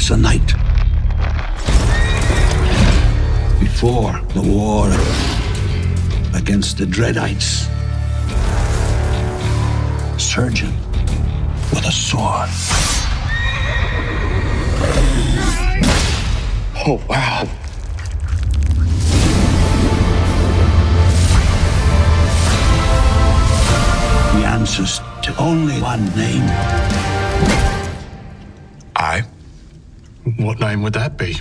once a night. Before the war against the Dreadites. Surgeon with a sword. Oh, wow. The answers to only one name. I? What name would that be?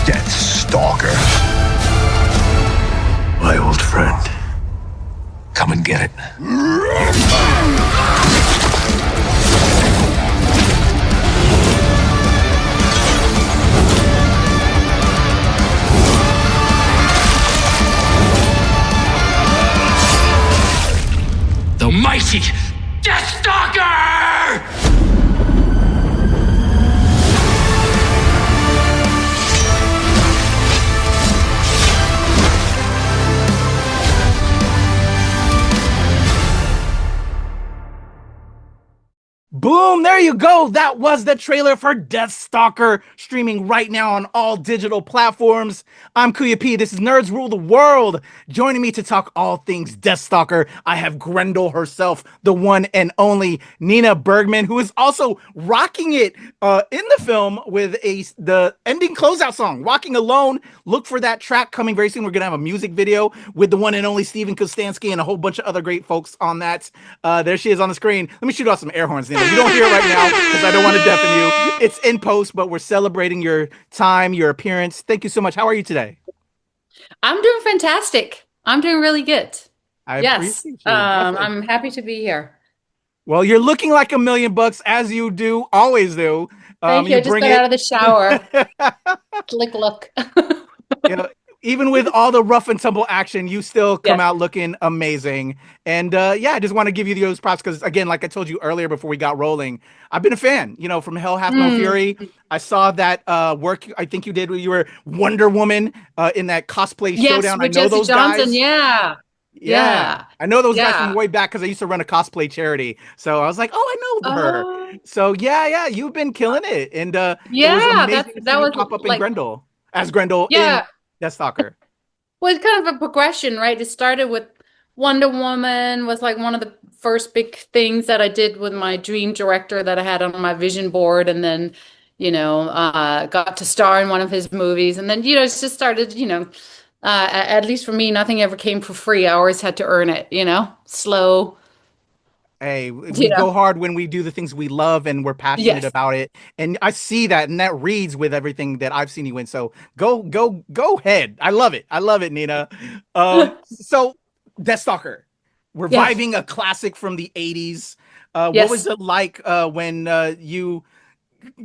Deathstalker. My old friend. Come and get it. The mighty Deathstalker! Boom, there you go. That was the trailer for Deathstalker, streaming right now on all digital platforms. I'm KUYA P. This is Nerds Rule the World. Joining me to talk all things Deathstalker, I have Grendel herself, the one and only Nina Bergman, who is also rocking it in the film with the ending closeout song, Walking Alone. Look for that track coming very soon. We're going to have a music video with the one and only Steven Kostanski and a whole bunch of other great folks on that. There she is on the screen. Let me shoot off some air horns, Nina. You don't hear it right now because I don't want to deafen you. It's in post, but we're celebrating your time, your appearance. Thank you so much. How are you today? I'm doing fantastic. I'm doing really good. I yes. appreciate you. I'm happy to be here. Well, you're looking like $1,000,000 as you do, always do. Thank you. I just got out of the shower. Look. You know, even with all the rough and tumble action, you still come out looking amazing. And yeah, I just want to give you those props because, again, like I told you earlier before we got rolling, I've been a fan, you know, from Hell Hath No Fury. I saw that work I think you did where you were Wonder Woman in that cosplay showdown. I know Jesse those Johnson, guys. Yeah. I know those guys from way back because I used to run a cosplay charity. So I was like, oh, I know her. So yeah, you've been killing it. And it was amazing that was pop up in Grendel as Grendel in Deathstalker. Well, it's kind of a progression, right? It started with Wonder Woman was like one of the first big things that I did with my dream director that I had on my vision board. And then, you know, got to star in one of his movies. And then, you know, it's just started, you know, at least for me, nothing ever came for free. I always had to earn it, you know, slow. Hey, we go hard when we do the things we love and we're passionate about it. And I see that, and that reads with everything that I've seen you in. So go ahead. I love it. I love it, Nina. So Deathstalker, reviving a classic from the 80s. What was it like when you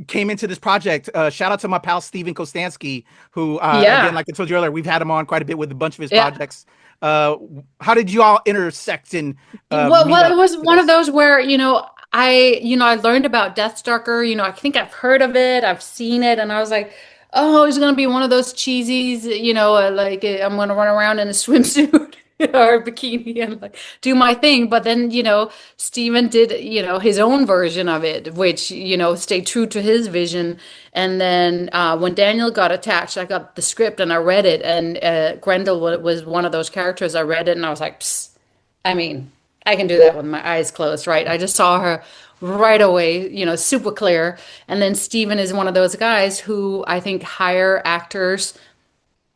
came into this project? Shout out to my pal Steven Kostanski, who again, like I told you earlier, we've had him on quite a bit with a bunch of his projects. How did you all intersect and well, it was one of those where, you know, I learned about Deathstalker, you know, I think I've heard of it, I've seen it, and I was like, oh, it's gonna be one of those cheesies, you know, like I'm gonna run around in a swimsuit or a bikini and like do my thing. But then, you know, Steven did, you know, his own version of it, which, you know, stayed true to his vision. And then when Daniel got attached, I got the script and I read it, and Grendel was one of those characters. I read it and I was like, psst, I mean, I can do that with my eyes closed, right? I just saw her right away, you know, super clear. And then Steven is one of those guys who I think hire actors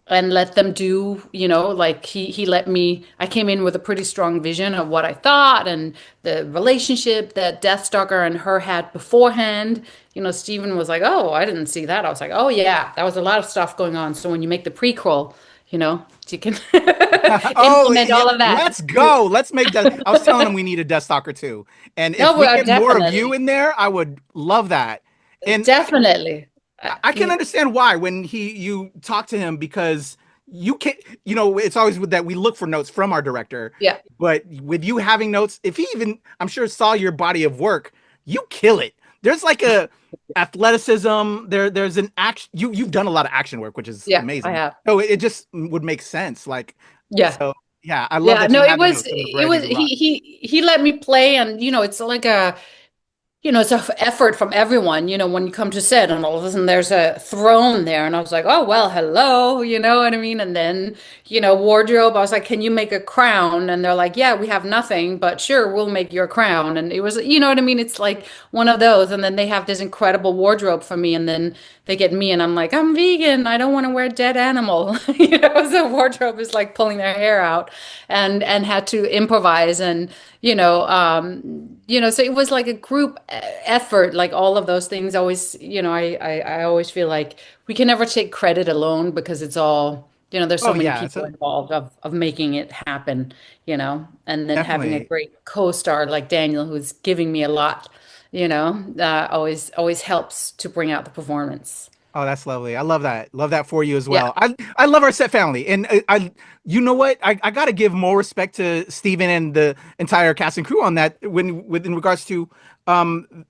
and let them do, you know, like he let me, I came in with a pretty strong vision of what I thought and the relationship that Deathstalker and her had beforehand. You know, Steven was like, oh, I didn't see that. I was like, oh yeah, that was a lot of stuff going on. So when you make the prequel, you know, you can implement all of that. Let's go. Let's make that. I was telling him we need a Deathstalker too. And if we get more of you in there, I would love that. And definitely. I can understand why when you talk to him, because you can't, you know, it's always with that we look for notes from our director. Yeah. But with you having notes, if he even, I'm sure, saw your body of work, you kill it. There's like a athleticism. There's an action. You've done a lot of action work, which is Yeah, I amazing. have. So it just would make sense. Like, Yeah. so yeah, I love Yeah, that no, you it had, was some it variety was to rock. he let me play, and it's like a it's a effort from everyone, when you come to set, and all of a sudden there's a throne there, and I was like, oh, well, hello, you know what I mean? And then, wardrobe, I was like, can you make a crown? And they're like, yeah, we have nothing, but sure, we'll make your crown. And it was, you know what I mean? It's like one of those. And then they have this incredible wardrobe for me, and then they get me, and I'm like, I'm vegan. I don't want to wear dead animal. So wardrobe is like pulling their hair out, and had to improvise, and so it was like a group effort, like all of those things. Always, I always feel like we can never take credit alone, because it's all, there's so Oh many yeah, people involved of making it happen, and then having a definitely. great co-star like Daniel, who's giving me a lot, always helps to bring out the performance. Oh, that's lovely. I love that. Love that for you as Yeah. well. I love our set family, and you know what? I got to give more respect to Steven and the entire cast and crew on that. In regards to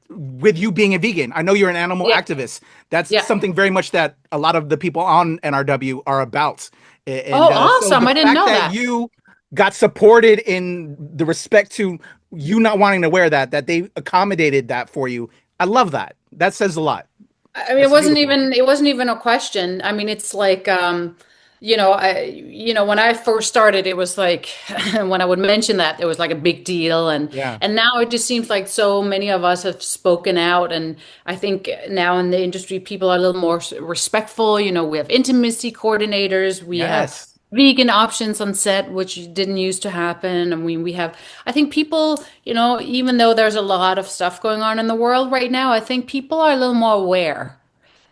with you being a vegan, I know you're an animal Yeah. activist. That's Yeah. something very much that a lot of the people on NRW are about. And Oh, so awesome. the I didn't fact know that that. you got supported in the respect to you not wanting to wear that they accommodated that for you. I love that. That says a lot. I mean, That's beautiful. it wasn't even a question. I mean, it's like, when I first started, it was like, when I would mention that, it was like a big deal. Yeah. And now it just seems like so many of us have spoken out. And I think now in the industry, people are a little more respectful. We have intimacy coordinators, we have Yes. vegan options on set, which didn't used to happen. And we have, I think people, even though there's a lot of stuff going on in the world right now, I think people are a little more aware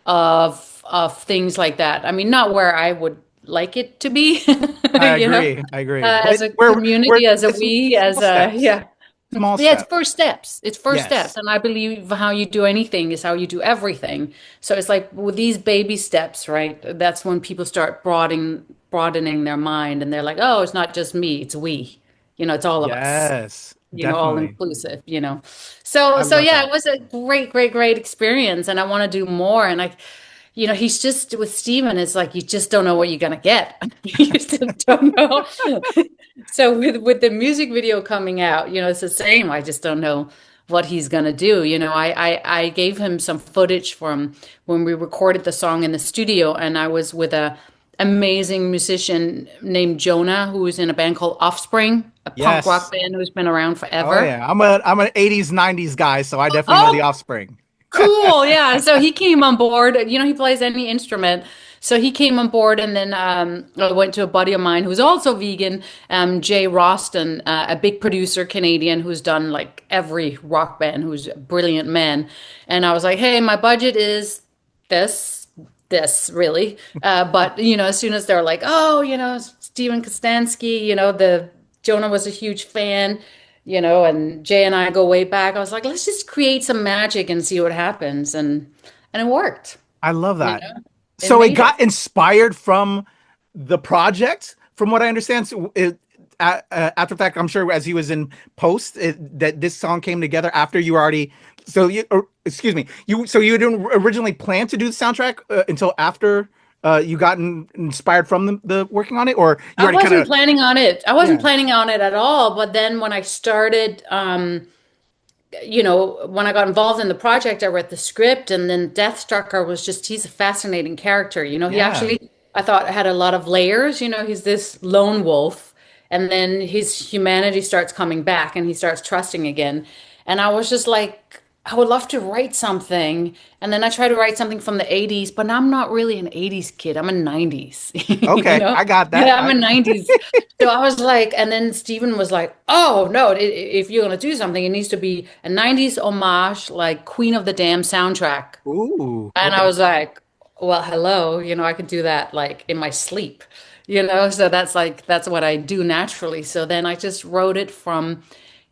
of things like that. I mean, not where I would like it to be, I you know, agree. I agree. But as a we're community, as a it's we, as small a, steps. yeah. Small Yeah, it's steps. first steps. It's first steps. Yes. And I believe how you do anything is how you do everything. So it's like with these baby steps, right? That's when people start broadening their mind, and they're like, oh, it's not just me, it's we. It's all of us, Yes. all Definitely. inclusive. So I love yeah, that. it was a great experience, and I want to do more. And he's just with Steven, it's like you just don't know what you're gonna get. You just don't know. So with the music video coming out, it's the same. I just don't know what he's gonna do. I gave him some footage from when we recorded the song in the studio, and I was with a amazing musician named Jonah, who is in a band called Offspring, a punk rock Yes. band who's been around Oh forever. yeah. I'm an 80s, 90s guy, so I definitely know the Oh, offspring. cool. Yeah. So he came on board. He plays any instrument. So he came on board, and then I went to a buddy of mine who's also vegan, Jay Roston, a big producer, Canadian, who's done like every rock band, who's a brilliant man. And I was like, hey, my budget is this really. But, as soon as they're like, oh, Steven Kostanski, the Jonah was a huge fan, and Jay and I go way back. I was like, let's just create some magic and see what happens. And it worked, I love you that. know, it So it made it. got inspired from the project, from what I understand. So after the fact, I'm sure as he was in post, that this song came together after you already. So excuse me, you didn't originally plan to do the soundtrack until after you got inspired from the working on it, or you I already kind wasn't of. planning on it. I wasn't Yeah. planning on it at all. But then when I started, when I got involved in the project, I read the script, and then Deathstalker was just, he's a fascinating character. He Yeah. actually, I thought, had a lot of layers. He's this lone wolf, and then his humanity starts coming back, and he starts trusting again. And I was just like, I would love to write something. And then I tried to write something from the 80s, but I'm not really an 80s kid. I'm a 90s, you Okay, know? I got that. Yeah, I'm a 90s. So I was like, and then Steven was like, oh, no, if you're going to do something, it needs to be a 90s homage, like Queen of the Damn soundtrack. Ooh, And I okay. was like, well, hello, I can do that like in my sleep, so that's what I do naturally. So then I just wrote it from,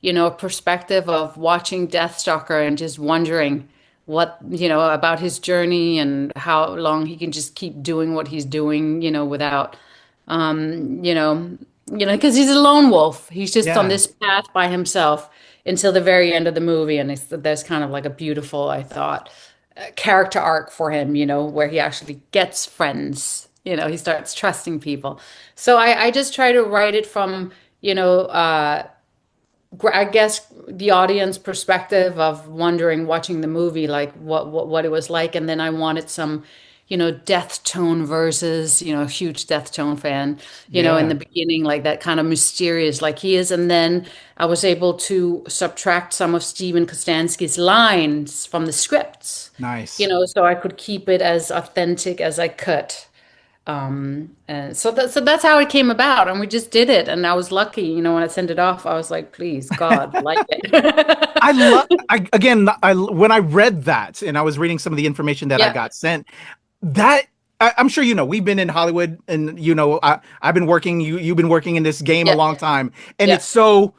a perspective of watching Deathstalker and just wondering what, about his journey and how long he can just keep doing what he's doing, without, um, you know, because he's a lone wolf. He's just on Yeah. this path by himself. until the very end of the movie. And there's kind of like a beautiful, I thought, character arc for him, where he actually gets friends. He starts trusting people. So I just try to write it from, I guess the audience perspective of wondering, watching the movie, like what it was like. And then I wanted some, death tone verses, huge death tone fan, in Yeah. the beginning, like that kind of mysterious like he is. And then I was able to subtract some of Steven Kostanski's lines from the scripts, Nice. so I could keep it as authentic as I could. And so that's how it came about, and we just did it. And I was lucky, when I sent it off, I was like, please, God, like it. I love. I again. I when I read that and I was reading some of the information that I Yeah, got sent. That I'm sure we've been in Hollywood, and I've been working. You've been working in this game a yeah, long time, and yeah, it's so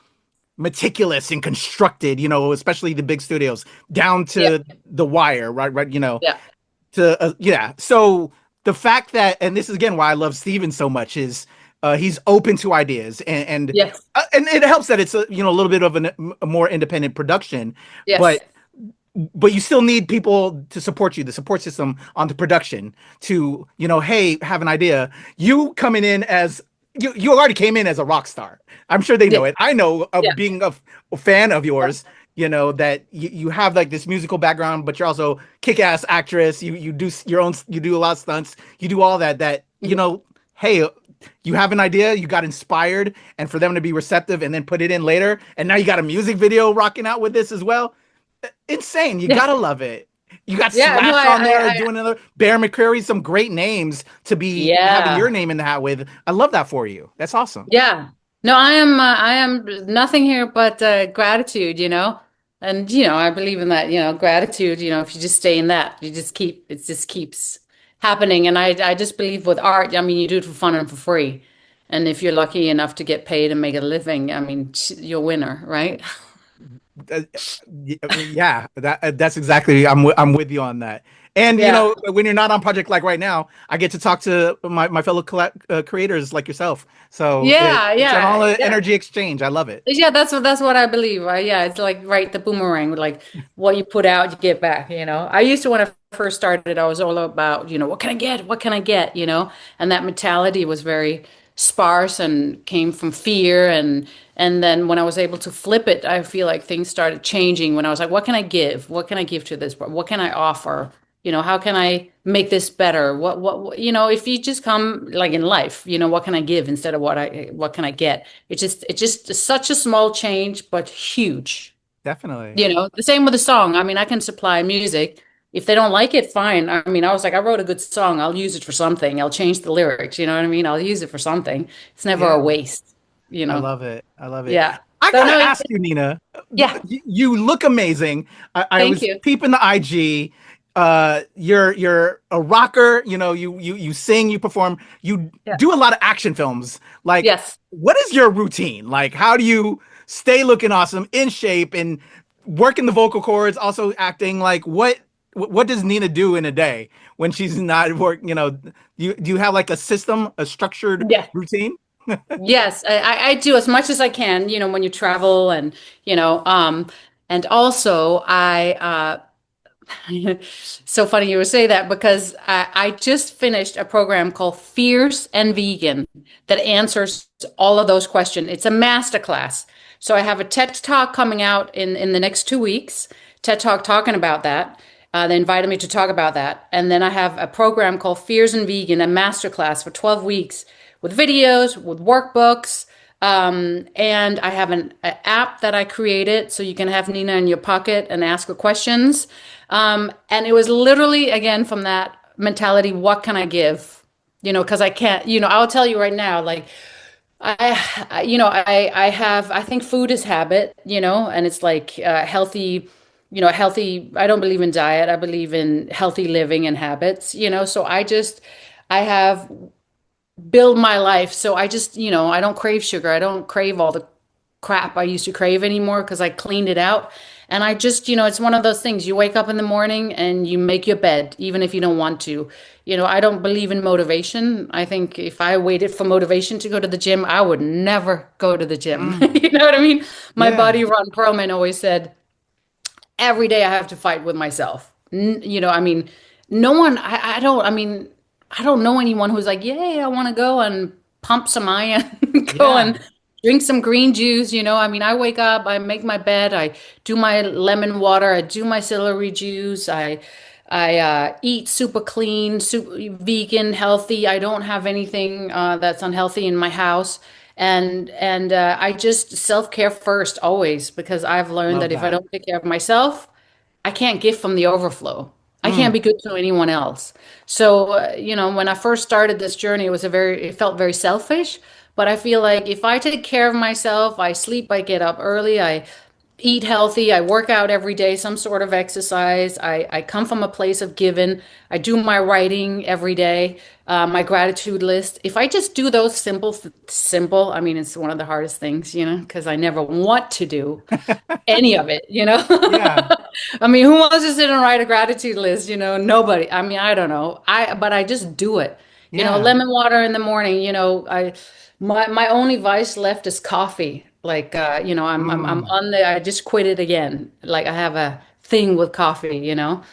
meticulous and constructed. Especially the big studios down yeah, to the wire, right? Right. yeah, To yeah. So the fact that, and this is again why I love Steven so much, is he's open to ideas, yes, and it helps that it's a little bit of a more independent production, yes, but you still need people to support you, the support system on the production to, hey, have an idea. You coming in as you already came in as a rock star. I'm sure they yeah, know it. I know, yeah, being a fan of yours, that you have like this musical background, but you're also kick-ass actress. You do your own, you do a lot of stunts, you do all that, mhm, hey, you have an idea, you got inspired, and for them to be receptive and then put it in later, and now you got a music video rocking out with this as well. Insane. You yeah, gotta love it. You got yeah. No, Slash on there doing another Bear McCreary, some great names to be having yeah, your name in the hat with. I love that for you. That's awesome. yeah. No, I am nothing here but gratitude, and I believe in that, gratitude. If you just stay in that, it just keeps happening. And I just believe with art, I mean, you do it for fun and for free. And if you're lucky enough to get paid and make a living, I mean, you're a winner, right? Uh, yeah, that's exactly. I'm with you on that. And Yeah, when you're not on project like right now, I get to talk to my fellow creators like yourself. So yeah, it's an all yeah, yeah. energy exchange. I love it. Yeah, that's what I believe. Yeah, it's like right the boomerang, like what you put out, you get back, I used to when I first started, I was all about, what can I get? What can I get? And that mentality was very sparse and came from fear and then when I was able to flip it, I feel like things started changing when I was like, what can I give? What can I give to this? What can I offer? How can I make this better? If you just come like in life, what can I give instead of what can I get? It's just such a small change, but huge. Definitely. The same with the song. I mean, I can supply music. If they don't like it, fine. I mean, I was like, I wrote a good song. I'll use it for something. I'll change the lyrics. You know what I mean? I'll use it for something. It's never a Yeah. waste, I love it. I love it. Yeah. I So gotta no, ask you, Nina. yeah. You look amazing. I Thank was you. peeping the IG. You're a rocker. You sing, you perform, you Yeah. do a lot of action films. Like, Yes. what is your routine? Like, how do you stay looking awesome, in shape, and working the vocal cords, also acting? Like, what does Nina do in a day when she's not working? Do you have like a system, a structured Yeah. routine? Yes, I do as much as I can, when you travel and also so funny you would say that because I just finished a program called Fierce and Vegan that answers all of those questions. It's a masterclass. So I have a TED Talk coming out in the next 2 weeks, TED Talk talking about that. They invited me to talk about that. And then I have a program called Fierce and Vegan, a masterclass for 12 weeks with videos, with workbooks. And I have an app that I created so you can have Nina in your pocket and ask her questions. And it was literally, again, from that mentality, what can I give? Because I can't, I'll tell you right now, like, I think food is habit, and it's like healthy, I don't believe in diet. I believe in healthy living and habits, so I have build my life. So I just, I don't crave sugar. I don't crave all the crap I used to crave anymore because I cleaned it out. And I just, it's one of those things. You wake up in the morning and you make your bed, even if you don't want to. I don't believe in motivation. I think if I waited for motivation to go to the gym, I would never go to the gym. You know what I mean? My Yeah. buddy Ron Perlman always said, every day I have to fight with myself. I mean, no one, I don't know anyone who's like, yay, I want to go and pump some iron, go Yeah. and drink some green juice. I mean, I wake up, I make my bed, I do my lemon water, I do my celery juice, I eat super clean, super vegan, healthy. I don't have anything that's unhealthy in my house. And I just self-care first always because I've learned Love that if I that. don't take care of myself, I can't give from the overflow. I can't be good to anyone else. So, when I first started this journey, it felt very selfish. But I feel like if I take care of myself, I sleep, I get up early, I eat healthy, I work out every day, some sort of exercise. I come from a place of giving. I do my writing every day, my gratitude list. If I just do those simple, I mean, it's one of the hardest things, because I never want to do any of it. Yeah. I mean, who wants to sit and write a gratitude list? Nobody. I mean, I don't know. But I just do it. Yeah. Lemon water in the morning, my only vice left is coffee. Like, I'm Mm. on I just quit it again. Like I have a thing with coffee. Yeah.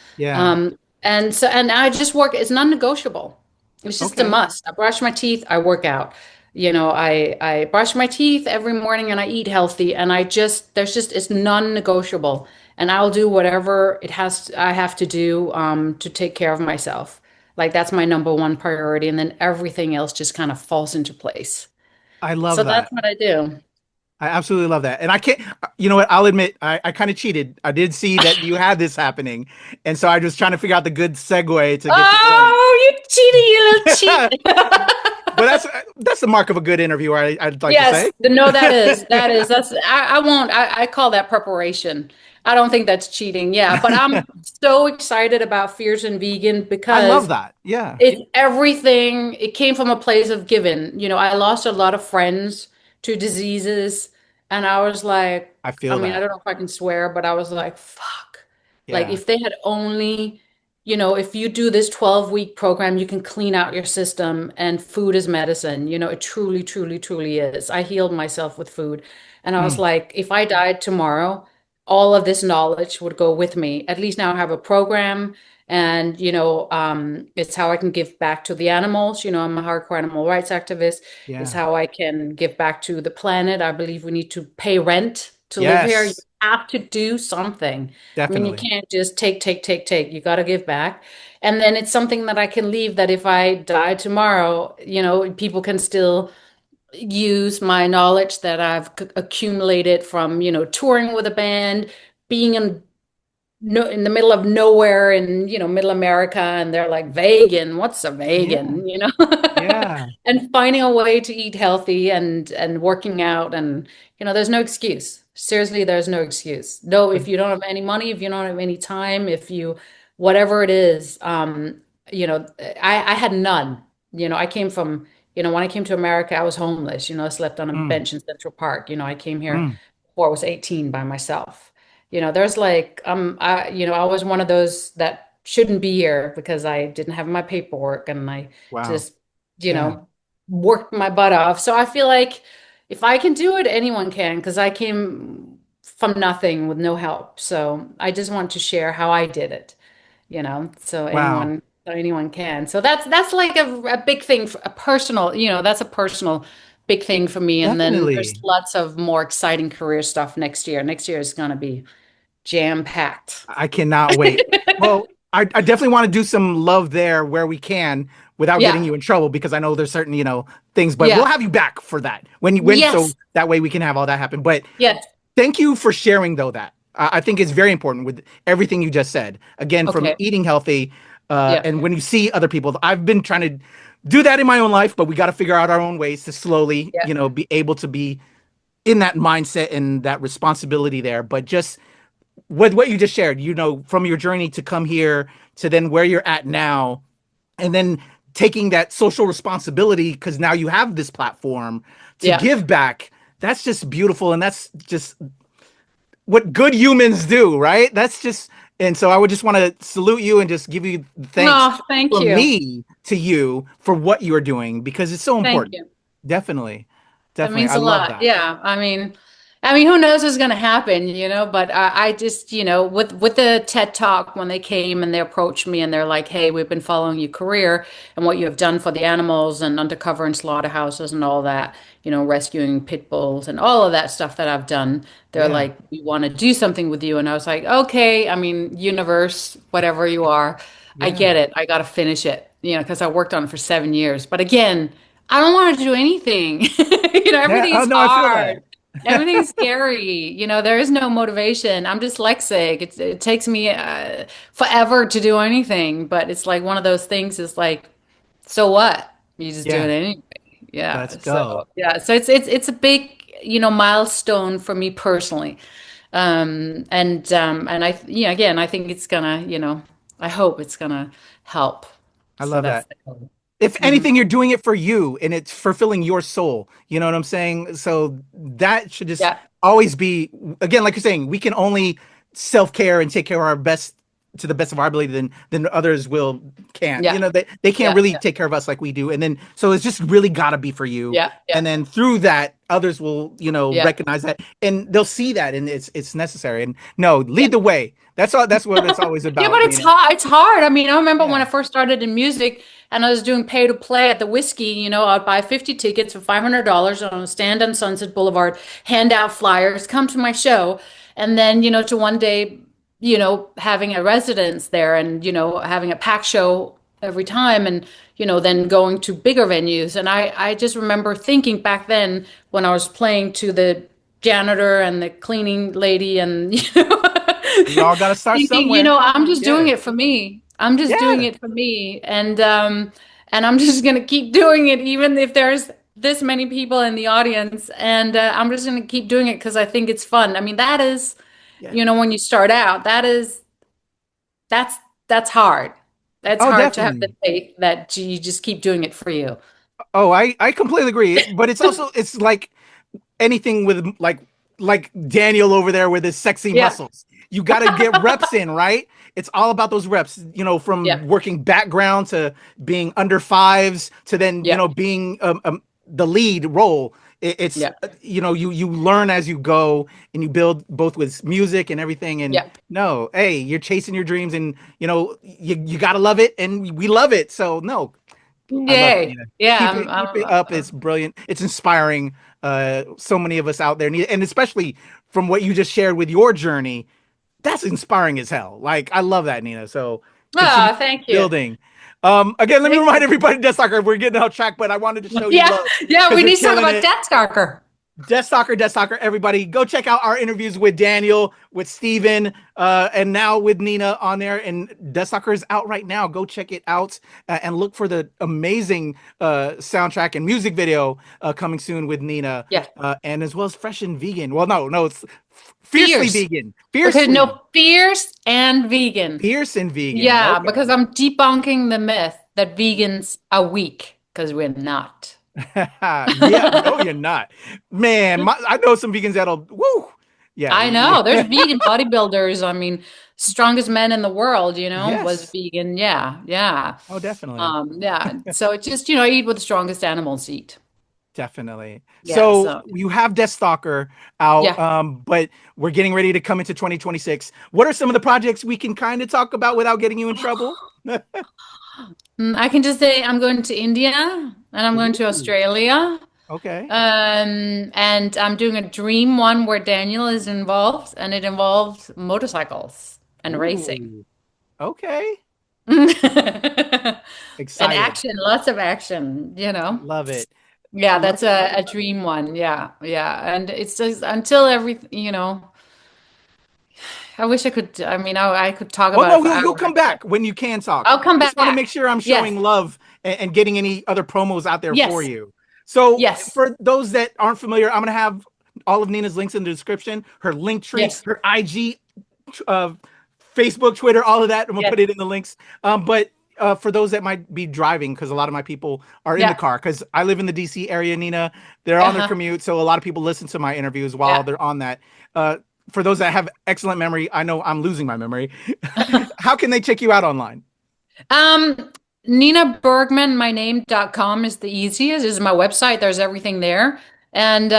And I just work, it's non-negotiable. It's just a Okay. must. I brush my teeth, I work out. I brush my teeth every morning and I eat healthy and it's non-negotiable. And I'll do whatever I have to do to take care of myself. Like that's my number one priority. And then everything else just kind of falls into place. I So love that's that. what I do. I absolutely love that. And I can't, you know what? I'll admit, I kind of cheated. I did see that you had this happening. And so I was trying to figure out the good segue to get you going. Oh, you cheated, you little cheat. But that's the mark of a good interviewer, I'd like to Yes, say. no, I won't, I call that preparation. I don't think that's cheating. Yeah, but I'm so excited about Fierce and Vegan I love because that. Yeah. it's everything. It came from a place of giving. I lost a lot of friends to diseases, and I was like, I I feel mean, I that. don't know if I can swear, but I was like, fuck. Like, Yeah. if they had only, if you do this 12-week program, you can clean out your system, and food is medicine. It truly, truly, truly is. I healed myself with food, and I was Mm. like, if I died tomorrow, all of this knowledge would go with me. At least now I have a program and, it's how I can give back to the animals. I'm a hardcore animal rights activist. It's Yeah. how I can give back to the planet. I believe we need to pay rent to live here. You Yes. have to do something. I mean, you Definitely. can't just take, take, take, take. You got to give back. And then it's something that I can leave that if I die tomorrow, people can still use my knowledge that I've accumulated from, touring with a band, being in no in the middle of nowhere in, middle America, and they're like, vegan, what's a Yeah. vegan, Yeah. and finding a way to eat healthy and working out and, there's no excuse. Seriously, there's no excuse. No, if you don't have any money, if you don't have any time, if you whatever it is, I had none. I came from, when I came to America, I was homeless. I slept on a Mm. bench in Central Park. I came here Mm. before I was 18 by myself. There's like, I was one of those that shouldn't be here because I didn't have my paperwork and I Wow. just, Yeah. worked my butt off. So I feel like if I can do it, anyone can because I came from nothing with no help. So I just want to share how I did it, so Wow. anyone can. So that's like a big thing, a personal, that's a personal big thing for me. And then there's Definitely. lots of more exciting career stuff next year. Next year is going to be jam-packed. I cannot wait. Well, I definitely want to do some love there where we can without getting Yeah. you in trouble because I know there's certain, things, but we'll Yeah. have you back for that when so Yes. that way we can have all that happen. But Yes. thank you for sharing though that. I think it's very important with everything you just said. Again, from Okay. eating healthy, Yeah. and when you see other people, I've been trying to do that in my own life, but we got to figure out our own ways to slowly, Yeah. be able to be in that mindset and that responsibility there. But just with what you just shared, from your journey to come here to then where you're at now, and then taking that social responsibility because now you have this platform to Yeah. give back. That's just beautiful, and that's just what good humans do, right? That's just, and so I would just want to salute you and just give you thanks Oh, thank from you. me to you for what you are doing, because it's so Thank important. you. Definitely. That Definitely. means I a love lot. that. Yeah. I mean, who knows what's going to happen, but I just, with the TED Talk, when they came and they approached me and they're like, hey, we've been following your career and what you have done for the animals and undercover in slaughterhouses and all that, rescuing pit bulls and all of that stuff that I've done. They're Yeah. like, we want to do something with you. And I was like, okay, I mean, universe, whatever you are, I Yeah. get it. I got to finish it, because I worked on it for 7 years. But again, I don't want to do anything. Yeah. Oh Everything's no, I feel that. hard. Everything's scary. There is no motivation. I'm dyslexic. It takes me forever to do anything, but it's like one of those things is like, so what? You just do Yeah. it anyway. Yeah. Let's go. So yeah. So it's a big, milestone for me personally. And I, again, I think it's gonna, I hope it's gonna help. I So love that's that. If Mhm. anything, you're doing it for you and it's fulfilling your soul. You know what I'm saying? So that should just Yeah. always be, again, like you're saying, we can only self-care and take care of our best to the best of our ability than others will can't. Yeah. They can't Yeah. really take care of us like we do. And then so it's just really gotta be for you. Yeah. Yeah. And then through that, others will, Yeah. recognize that and they'll see that and it's necessary. And no, Yeah. lead the way. That's what it's always Yeah, about, but it's Nina. hard. It's hard. I mean, I remember when Yeah. I first started in music and I was doing pay to play at the Whiskey, I'd buy 50 tickets for $500 on a stand on Sunset Boulevard, hand out flyers, come to my show. And then, to one day, having a residence there and, having a pack show every time and, then going to bigger venues. And I just remember thinking back then when I was playing to the janitor and the cleaning lady and, We all gotta start thinking, somewhere. I'm just doing Yeah. it for me. I'm just doing Yeah. it for me. And I'm just gonna keep doing it even if there's this many people in the audience. And I'm just gonna keep doing it because I think it's fun. I mean, that is, Yeah. when you start out, that's that's hard. That's Oh, hard to have the definitely. faith that you just keep doing it for you. Oh, I completely agree. But it's also it's like anything with like Daniel over there with his sexy Yeah. muscles. You got to get reps in, right? It's all about those reps, Yeah. from working background to being under fives to then, Yeah. being the lead role. It's Yeah. you learn as you go and you build both with music and everything. And Yeah. no, hey, you're chasing your dreams and you got to love it and we love it. So no, I love it, Yay. Nina. Yeah. Keep it up. It's brilliant. It's inspiring. So many of us out there, and especially from what you just shared with your journey, that's inspiring as hell. Like I love that, Nina. So continue Thank you. building. Again, let me remind everybody, Deathstalker, we're getting off track, but I wanted to show you Yeah. love Yeah. 'cause We you're need to talk killing about it. Deathstalker. Deathstalker, everybody, go check out our interviews with Daniel, with Steven, and now with Nina on there. And Deathstalker is out right now. Go check it out and look for the amazing soundtrack and music video coming soon with Nina. Yeah. And as well as Fresh and Vegan. Well, no, it's Fiercely Fierce. Vegan. Okay, Fiercely. no, fierce and vegan. Fierce and Vegan. Yeah, Okay. because I'm debunking the myth that vegans are weak, because we're not. Yeah, no, you're not. Man, I know some vegans that'll, woo. Yeah. I know. There's vegan bodybuilders. I mean, strongest man in the world, was Yes. vegan. Yeah, yeah. Oh, definitely. Yeah. So it's just, eat what the strongest animals eat. Definitely. Yeah, So so- you have Deathstalker out, Yeah. but we're getting ready to come into 2026. What are some of the projects we can kind of talk about without getting you in trouble? I can just say I'm going to India and I'm going to Ooh. Australia. Okay. And I'm doing a dream one where Daniel is involved, and it involves motorcycles and racing. Ooh. Okay. And Excited. action, lots of action, Love it. Yeah, that's a dream one. Yeah, yeah. And it's just until everything, I wish I could, I could talk Well, about no, it for you'll hours. come back when you can talk. I'll come I just want to back. make sure I'm Yes. showing love and getting any other promos out there Yes. for you. So Yes. for those that aren't familiar, I'm going to have all of Nina's links in the description, her link tree, Yes. her IG, Facebook, Twitter, all of that. I'm going to Yes. put it in the links. But for those that might be driving, because a lot of my people are in Yeah. the car, because I live in the DC area, Nina. They're on their Uh-huh. commute. So a lot of people listen to my interviews while Yeah. they're on that. for those that have excellent memory, I know I'm losing my memory. How can they check you out online? NinaBergman, is the easiest. This is my website. There's everything there. And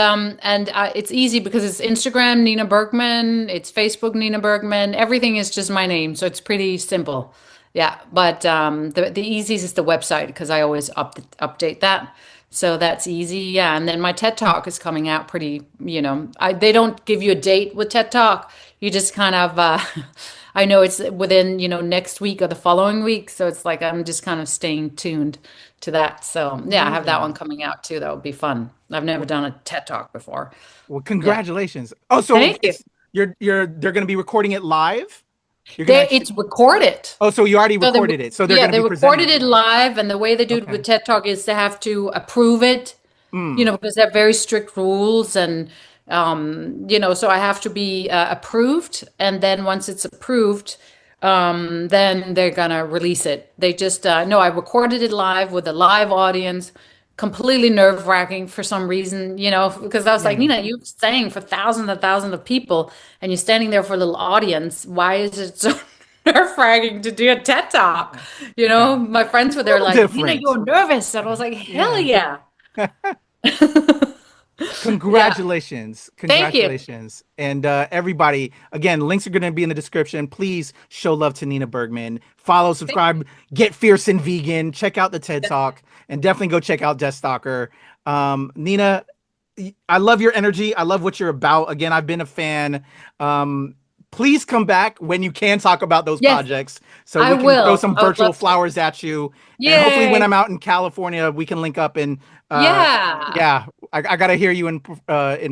it's easy because it's Instagram, Nina Bergman. It's Facebook, Nina Bergman. Everything is just my name. So it's pretty simple. Yeah. But the easiest is the website because I always update that. So that's easy. Yeah. And then my TED Talk is coming out pretty, they don't give you a date with TED Talk. You just kind of, I know it's within, next week or the following week. So it's like, I'm just kind of staying tuned to that. So yeah, I have that one coming out too. That would be fun. I've never done a TED Talk before. Well, congratulations. Yeah. Oh, so they're going to be recording it live? It's recorded. Oh, so you already recorded it. So they're going to be recorded it live, and the way they do it with TED Talk is they have to approve it, because they have very strict rules, and so I have to be approved, and then once it's approved, then they're gonna release it. They just I recorded it live with a live audience. Completely nerve-wracking for some reason, because I was like, Nina, you sang for thousands and thousands of people and you're standing there for a little audience. Why is it so nerve-wracking to do a TED Talk? My friends were there like, Nina, you're nervous. And I was like, hell yeah. Congratulations. Yeah. Congratulations. And everybody, again, links are going to be in the description. Please show love to Nina Bergman. Follow, subscribe, get fierce and vegan. Check out the TED Talk. And definitely go check out Deathstalker. Nina, I love your energy. I love what you're about. Again, I've been a fan. Please come back when you can talk about those projects. So we can throw some virtual flowers at you. Yay. And hopefully when I'm out in California, we can link up and I got to hear you in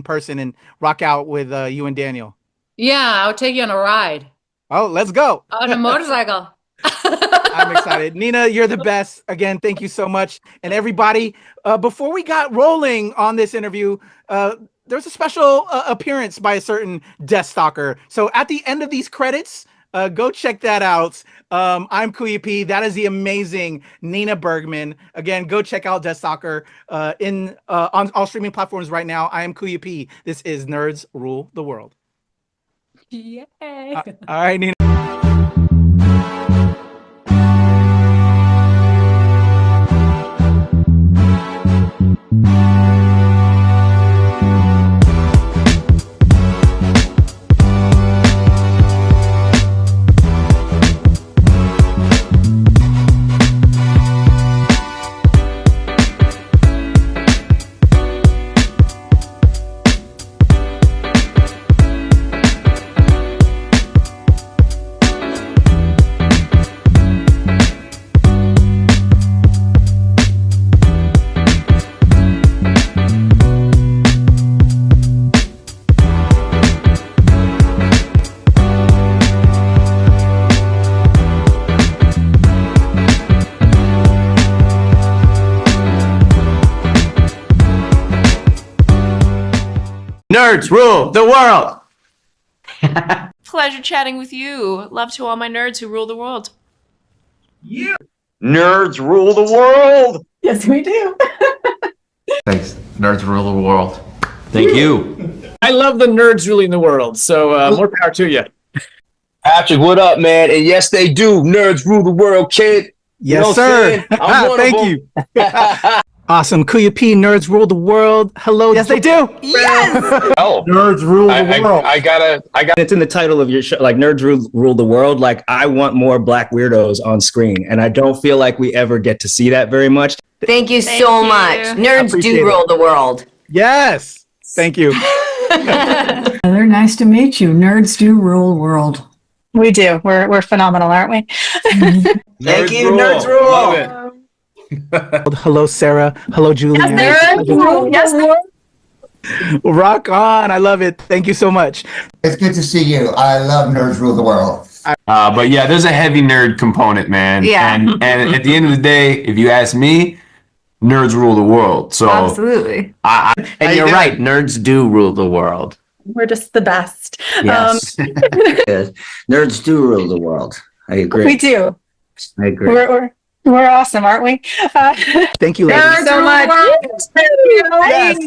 person and rock out with you and Daniel. Yeah, I'll take you on a ride. Oh, let's go. On a motorcycle. I'm excited. Nina, you're the best. Again, thank you so much. And everybody, before we got rolling on this interview, there's a special appearance by a certain Deathstalker. So at the end of these credits, go check that out. I'm KUYA P. That is the amazing Nina Bergman. Again, go check out Deathstalker on all streaming platforms right now. I am KUYA P. This is Nerds Rule the World. Yay. All right, Nina. Nerds rule the world. Pleasure chatting with you. Love to all my nerds who rule the world. Yeah. Nerds rule the world. Yes, we do. Thanks. Nerds rule the world. Thank you. I love the nerds ruling the world, so more power to you. Patrick, what up, man? And yes, they do. Nerds rule the world, kid. Yes, sir. Thank you. Awesome. KUYA P, Nerds Rule the World. Hello. Yes, they do. Yes. Oh, Nerds rule the world. I got It's in the title of your show, like Nerds Rule the World. Like, I want more Black weirdos on screen, and I don't feel like we ever get to see that very much. Thank you so much. Nerds do rule the world. Yes. Thank you. They're nice to meet you. Nerds do rule the world. We do. We're phenomenal, aren't we? Thank you, Nerds Rule. Love it. Hello, Sarah. Hello, Julian. Yes. Rock on. I love it. Thank you so much. It's good to see you. I love Nerds Rule the World. But yeah, there's a heavy nerd component, man. Yeah. And at the end of the day, if you ask me, nerds rule the world. So absolutely. And you're right. Nerds do rule the world. We're just the best. Yes. Nerds do rule the world. I agree. We do. I agree. We're awesome, aren't we? Thank you, ladies. So much. Yes.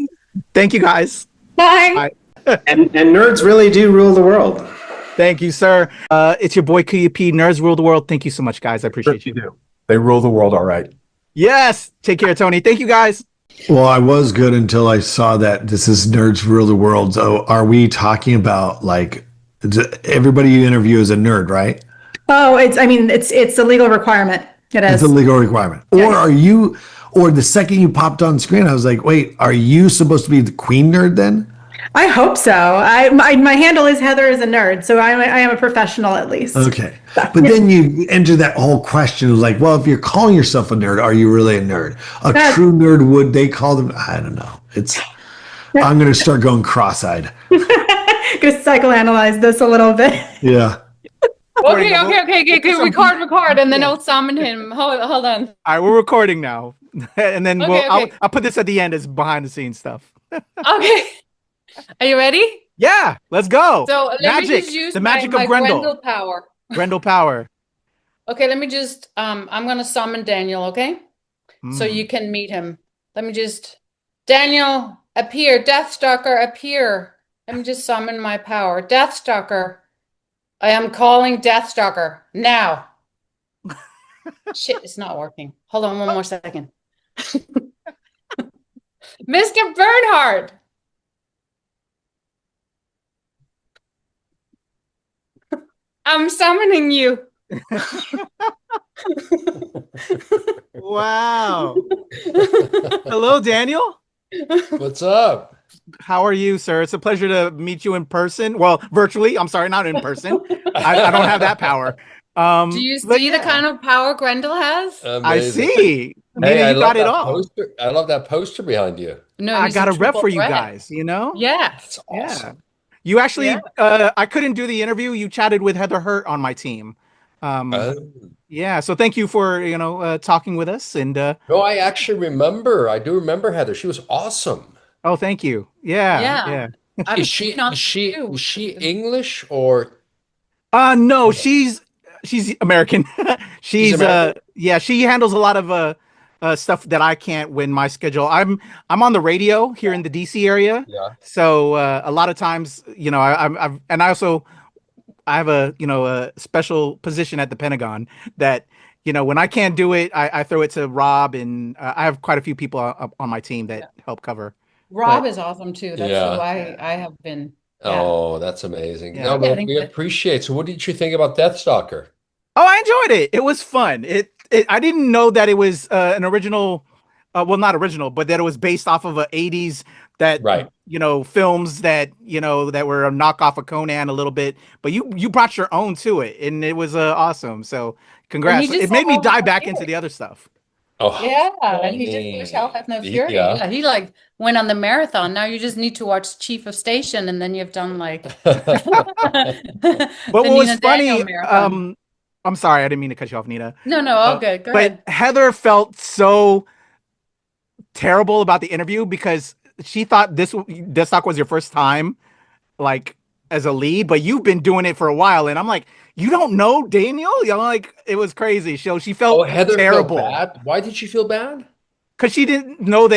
Thank you, guys. Bye. Bye. And nerds really do rule the world. Thank you, sir. It's your boy KUYA P. Nerds rule the world. Thank you so much, guys. I appreciate you. do. They rule the world all right. Yes. Take care, Tony. Thank you, guys. Well, I was good until I saw that this is Nerds Rule the World. So are we talking about like everybody you interview is a nerd, right? Oh, it's a legal requirement. It is. It's a legal requirement. Yeah. Or are you, or the second you popped on screen, I was like, wait, are you supposed to be the queen nerd then? I hope so. My handle is Heather is a nerd, so I am a professional at least. Okay. But then you enter that whole question of like, well, if you're calling yourself a nerd, are you really a nerd? True nerd, would they call them? I don't know. I'm going to start going cross-eyed. Going to psychoanalyze this a little bit. Yeah. Okay. Record, and then I'll summon him. Hold on. All right, we're recording now. And then Okay. I'll put this at the end as behind the scenes stuff. Okay. Are you ready? Yeah, let's go. So let me just use the magic my of Grendel. Grendel power. Grendel power. Okay, let me just I'm gonna summon Daniel, okay? So you can meet him. Let me just Daniel, appear. Deathstalker, appear. Let me just summon my power. Deathstalker. I am calling Deathstalker now. Shit, it's not working. Hold on one more second. Mr. Bernhardt. I'm summoning you. Wow. Hello, Daniel. What's up? How are you, sir? It's a pleasure to meet you in person. Well, virtually. I'm sorry, not in person. I don't have that power. Do you see the kind of power Grendel has? Amazing. I see. Hey, you got it all. I love that poster behind you. No, I got a rep for you threat. guys, you know? Yeah. That's awesome. Yeah. You actually, I couldn't do the interview. You chatted with Heather Hurt on my team. Yeah, so thank you for, talking with us. And no, I actually remember. I do remember Heather. She was awesome. oh, thank you. Yeah. Is she English or? No, she's American. she's American? she handles a lot of stuff that I can't when my schedule. I'm on the radio here in the DC area. Yeah. So a lot of times, I have a special position at the Pentagon that, when I can't do it, I throw it to Rob, and I have quite a few people on my team that help cover. Rob is awesome too. That's who I have been. Yeah. Oh, that's amazing. Yeah. No, but we appreciate. So what did you think about Deathstalker? Oh, I enjoyed it. It was fun. I didn't know that it was an original, well, not original, but that it was based off of a 80s films that, that were a knockoff of Conan a little bit, but you brought your own to it, and it was awesome. So congrats. It made me dive back into the other stuff. Oh, yeah. And he just wish Hell Hath No Fury. Yeah, he went on the marathon. Now you just need to watch Chief of Station, and then you've done But what was funny, I'm sorry, I didn't mean to cut you off, Nina. No, all good. Go ahead. But Heather felt so terrible about the interview because she thought this talk was your first time, as a lead, but you've been doing it for a while, and I'm like, you don't know Daniel? It was crazy. So she felt Heather terrible. Felt bad? Why did she feel bad? Because she didn't know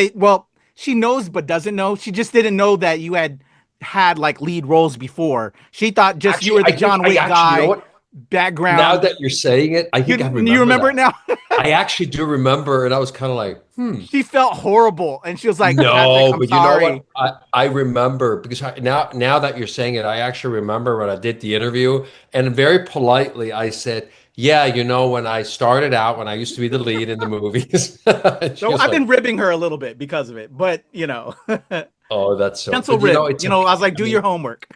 she knows but doesn't know. She just didn't know that you had lead roles before. She thought you were the John Wick guy. You know what? Background. Now that you're saying it, I think I remember. You remember it now? I actually do remember, and I was kind of like, She felt horrible, and she was like, "No, but you know what? I remember because now that you're saying it, I actually remember when I did the interview, and very politely I said, "Yeah, when I started out, when I used to be the lead in the movies." So I've been ribbing her a little bit because of it, but Oh, that's so. Pencil rib. I was like, do your homework.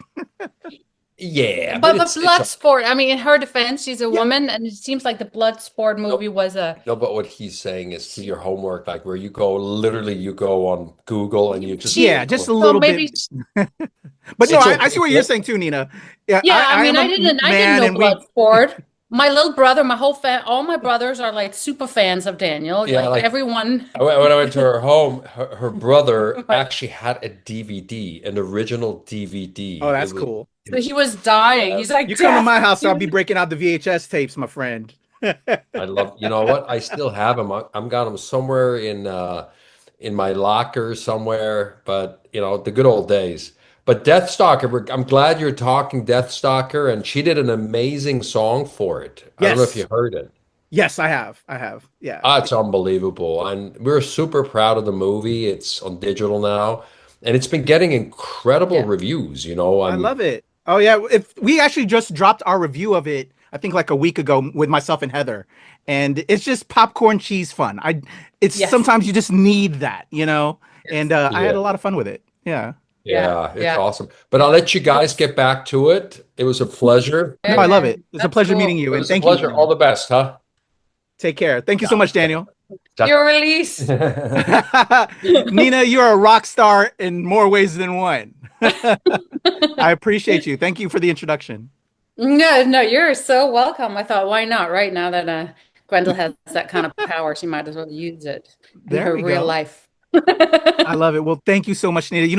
Yeah, but Bloodsport. I mean, in her defense, she's a woman, and it seems like the Bloodsport movie was a. No, but what he's saying is do your homework, where you go on Google and you just just a little bit. But no, I see what you're saying too, Nina. Yeah, I didn't know Bloodsport. My little brother, all my brothers are super fans of Daniel. Yeah, everyone. When I went to her home, her brother actually had a DVD, an original DVD. Oh, that's cool. So he was dying. He's like, you come to my house, I'll be breaking out the VHS tapes, my friend. I love. You know what? I still have them. I'm got them somewhere in my locker somewhere. But the good old days. But Deathstalker, I'm glad you're talking Deathstalker, and she did an amazing song for it. I don't know if you heard it. Yes, I have. Yeah. It's unbelievable. And we're super proud of the movie. It's on digital now. And it's been getting incredible reviews, you know. I love it. Oh, yeah. If we actually just dropped our review of it, I think like a week ago with myself and Heather. And it's just popcorn cheese fun. Sometimes you just need that, you know. And I had a lot of fun with it. Yeah. Yeah, it's awesome. But I'll let you guys get back to it. It was a pleasure. I love it. It's a pleasure meeting you. It And was thank a pleasure. you. All the best, huh? Take care. Thank you so much, Daniel. Your release. Nina, you're a rock star in more ways than one. I appreciate you. Thank you for the introduction. No, you're so welcome. I thought, why not? Right now that Grendel has that kind of power, she might as well use it in her real life. I love it. Well, thank you so much, Nina.